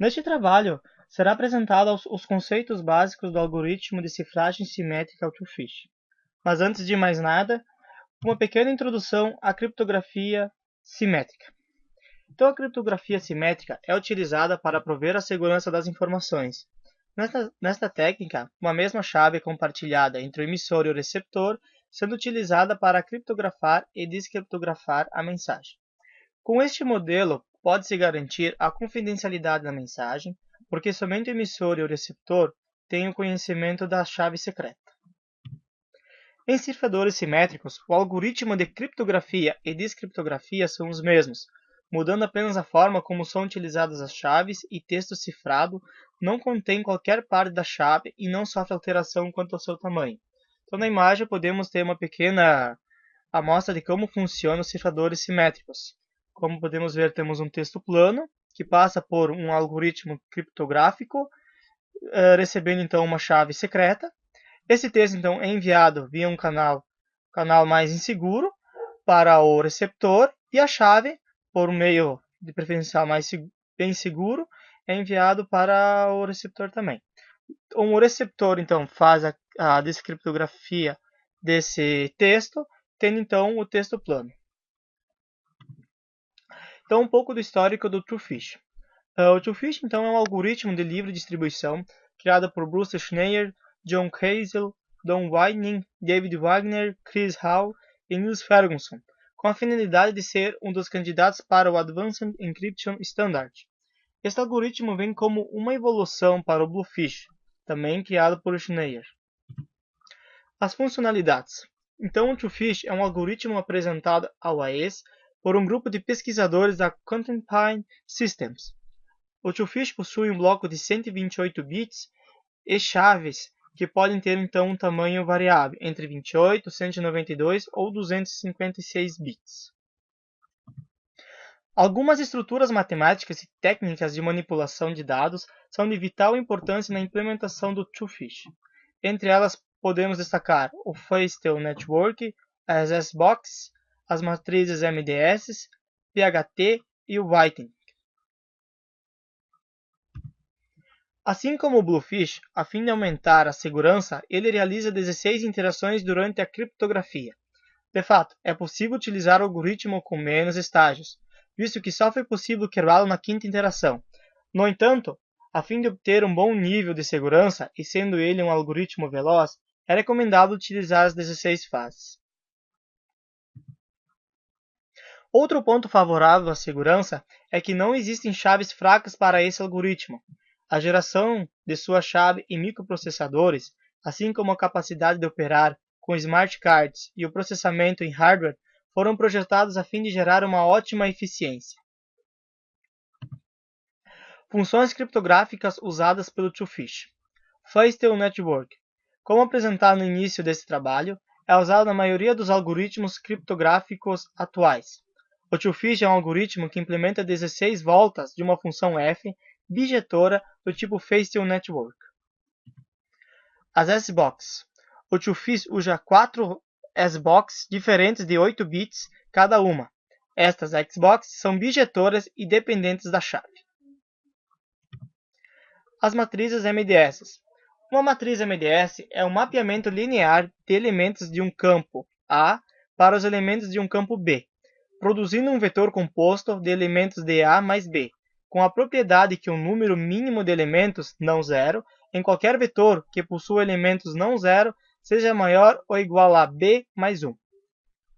Neste trabalho, será apresentado os conceitos básicos do algoritmo de cifragem simétrica Two-Fish. Mas antes de mais nada, uma pequena introdução à criptografia simétrica. Então, a criptografia simétrica é utilizada para prover a segurança das informações. Nesta técnica, uma mesma chave é compartilhada entre o emissor e o receptor, sendo utilizada para criptografar e descriptografar a mensagem. Com este modelo, pode-se garantir a confidencialidade da mensagem, porque somente o emissor e o receptor têm o conhecimento da chave secreta. Em cifradores simétricos, o algoritmo de criptografia e descriptografia são os mesmos, mudando apenas a forma como são utilizadas as chaves, e texto cifrado não contém qualquer parte da chave e não sofre alteração quanto ao seu tamanho. Então, na imagem, podemos ter uma pequena amostra de como funcionam os cifradores simétricos. Como podemos ver, temos um texto plano, que passa por um algoritmo criptográfico, recebendo então uma chave secreta. Esse texto então é enviado via um canal mais inseguro para o receptor, e a chave, por um meio de preferencial bem seguro, é enviado para o receptor também. O receptor então faz a descriptografia desse texto, tendo então o texto plano. Então, um pouco do histórico do Two-Fish. O Two-Fish então é um algoritmo de livre distribuição criado por Bruce Schneier, John Hazel, Don Whitening, David Wagner, Chris Hall e Niels Ferguson, com a finalidade de ser um dos candidatos para o Advanced Encryption Standard. Este algoritmo vem como uma evolução para o Bluefish, também criado por Schneier. As funcionalidades. Então, o Two-Fish é um algoritmo apresentado ao AES por um grupo de pesquisadores da Content-Pine Systems. O Two-Fish possui um bloco de 128 bits e chaves que podem ter então um tamanho variável, entre 28, 192 ou 256 bits. Algumas estruturas matemáticas e técnicas de manipulação de dados são de vital importância na implementação do Two-Fish. Entre elas, podemos destacar o Feistel Network, as S-Box, as matrizes MDS, PHT e o Whitening. Assim como o Bluefish, a fim de aumentar a segurança, ele realiza 16 interações durante a criptografia. De fato, é possível utilizar o algoritmo com menos estágios, visto que só foi possível quebrá-lo na quinta interação. No entanto, a fim de obter um bom nível de segurança, e sendo ele um algoritmo veloz, é recomendável utilizar as 16 fases. Outro ponto favorável à segurança é que não existem chaves fracas para esse algoritmo. A geração de sua chave em microprocessadores, assim como a capacidade de operar com smart cards e o processamento em hardware, foram projetados a fim de gerar uma ótima eficiência. Funções criptográficas usadas pelo Two-Fish. Feistel Network. Como apresentado no início desse trabalho, é usado na maioria dos algoritmos criptográficos atuais. O Two-Fish é um algoritmo que implementa 16 voltas de uma função f bijetora do tipo Feistel Network. As S-Box. O Two-Fish usa 4 S-Box diferentes de 8 bits cada uma. Estas X-Box são bijetoras e dependentes da chave. As matrizes MDS. Uma matriz MDS é um mapeamento linear de elementos de um campo A para os elementos de um campo B, produzindo um vetor composto de elementos de A mais B, com a propriedade que o número mínimo de elementos não zero em qualquer vetor que possua elementos não zero seja maior ou igual a B mais 1.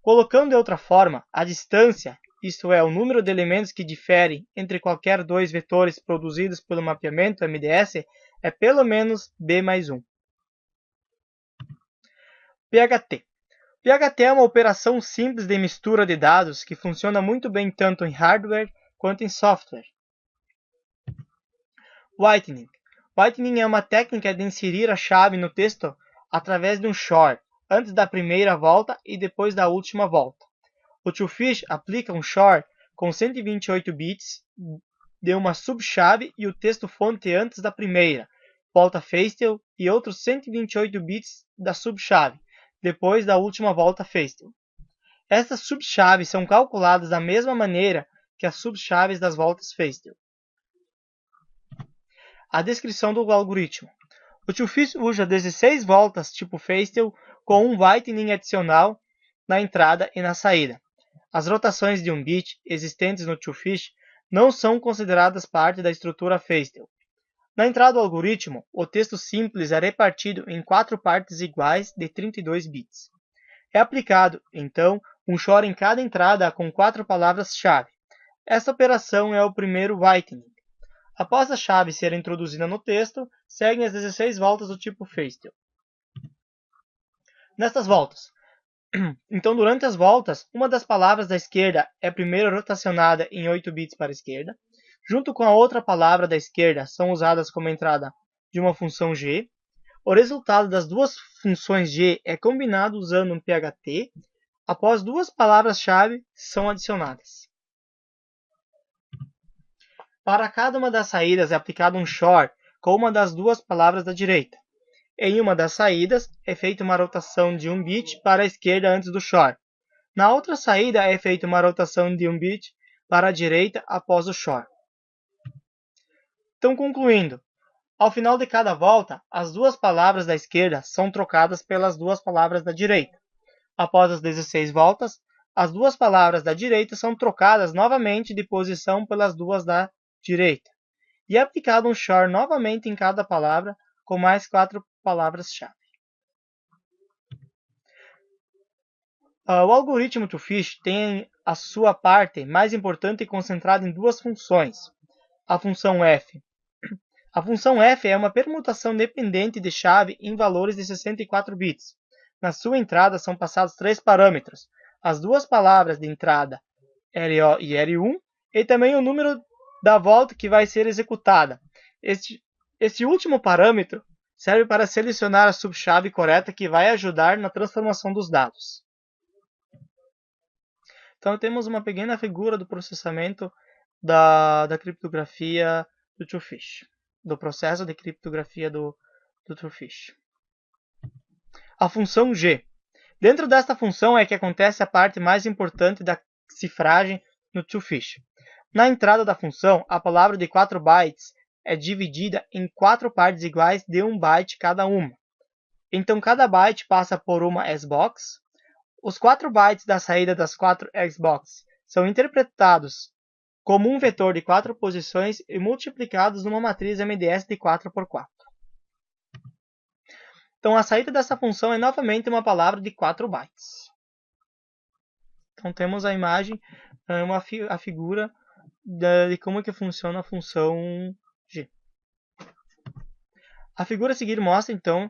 Colocando de outra forma, a distância, isto é, o número de elementos que diferem entre qualquer dois vetores produzidos pelo mapeamento MDS, é pelo menos B mais 1. PHT. PHT é uma operação simples de mistura de dados que funciona muito bem tanto em hardware quanto em software. Whitening. Whitening é uma técnica de inserir a chave no texto através de um short, antes da primeira volta e depois da última volta. O Two-Fish aplica um short com 128 bits de uma subchave e o texto fonte antes da primeira volta Feistel e outros 128 bits da subchave, depois da última volta Feistel. Estas subchaves são calculadas da mesma maneira que as subchaves das voltas Feistel. a descrição do algoritmo. O TwoFish usa 16 voltas tipo Feistel com um whitening adicional na entrada e na saída. As rotações de um bit existentes no TwoFish não são consideradas parte da estrutura Feistel. Na entrada do algoritmo, o texto simples é repartido em 4 partes iguais de 32 bits. É aplicado, então, um short em cada entrada com 4 palavras-chave. Esta operação é o primeiro whitening. Após a chave ser introduzida no texto, seguem as 16 voltas do tipo Feistel. Nestas voltas, então durante as voltas, uma das palavras da esquerda é primeiro rotacionada em 8 bits para a esquerda, junto com a outra palavra da esquerda são usadas como entrada de uma função g. O resultado das duas funções g é combinado usando um PHT, após duas palavras-chave são adicionadas. Para cada uma das saídas é aplicado um short com uma das duas palavras da direita. Em uma das saídas é feita uma rotação de 1 bit para a esquerda antes do short. Na outra saída é feita uma rotação de 1 bit para a direita após o short. Então, concluindo, ao final de cada volta, as duas palavras da esquerda são trocadas pelas duas palavras da direita. Após as 16 voltas, as duas palavras da direita são trocadas novamente de posição pelas duas da direita. E é aplicado um short novamente em cada palavra, com mais 4 palavras-chave. O algoritmo TwoFish tem a sua parte mais importante concentrada em duas funções. A função f. A função f é uma permutação dependente de chave em valores de 64 bits. Na sua entrada são passados 3 parâmetros, as duas palavras de entrada LO e L1 e também o número da volta que vai ser executada. Este último parâmetro serve para selecionar a subchave correta que vai ajudar na transformação dos dados. Então temos uma pequena figura do processamento da criptografia do TwoFish, do processo de criptografia do TwoFish. A função G. Dentro desta função é que acontece a parte mais importante da cifragem no TwoFish. Na entrada da função, a palavra de 4 bytes é dividida em 4 partes iguais de 1 byte cada uma. Então cada byte passa por uma S-box. Os 4 bytes da saída das 4 S-box são interpretados como um vetor de 4 posições e multiplicados numa matriz MDS de 4x4. Então a saída dessa função é novamente uma palavra de 4 bytes. Então temos a imagem, a figura de como que funciona a função G. A figura a seguir mostra então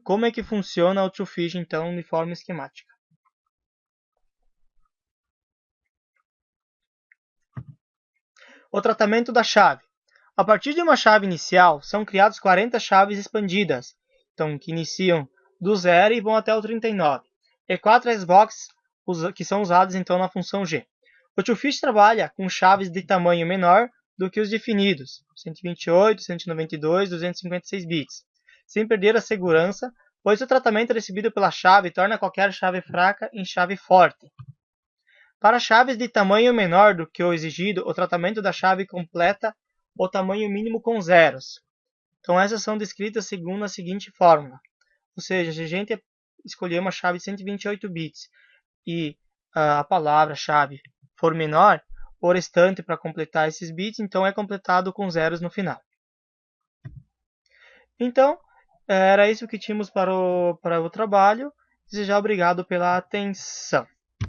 como é que funciona o TwoFish então de forma esquemática. O tratamento da chave. A partir de uma chave inicial, são criadas 40 chaves expandidas, então, que iniciam do 0 e vão até o 39, e 4 S-box que são usadas então na função G. O TwoFish trabalha com chaves de tamanho menor do que os definidos, 128, 192, 256 bits, sem perder a segurança, pois o tratamento recebido pela chave torna qualquer chave fraca em chave forte. Para chaves de tamanho menor do que o exigido, o tratamento da chave completa o tamanho mínimo com zeros. Então essas são descritas segundo a seguinte fórmula. Ou seja, se a gente escolher uma chave de 128 bits e a palavra-chave for menor, o restante para completar esses bits, então é completado com zeros no final. Então, era isso que tínhamos para o trabalho. Desejar obrigado pela atenção.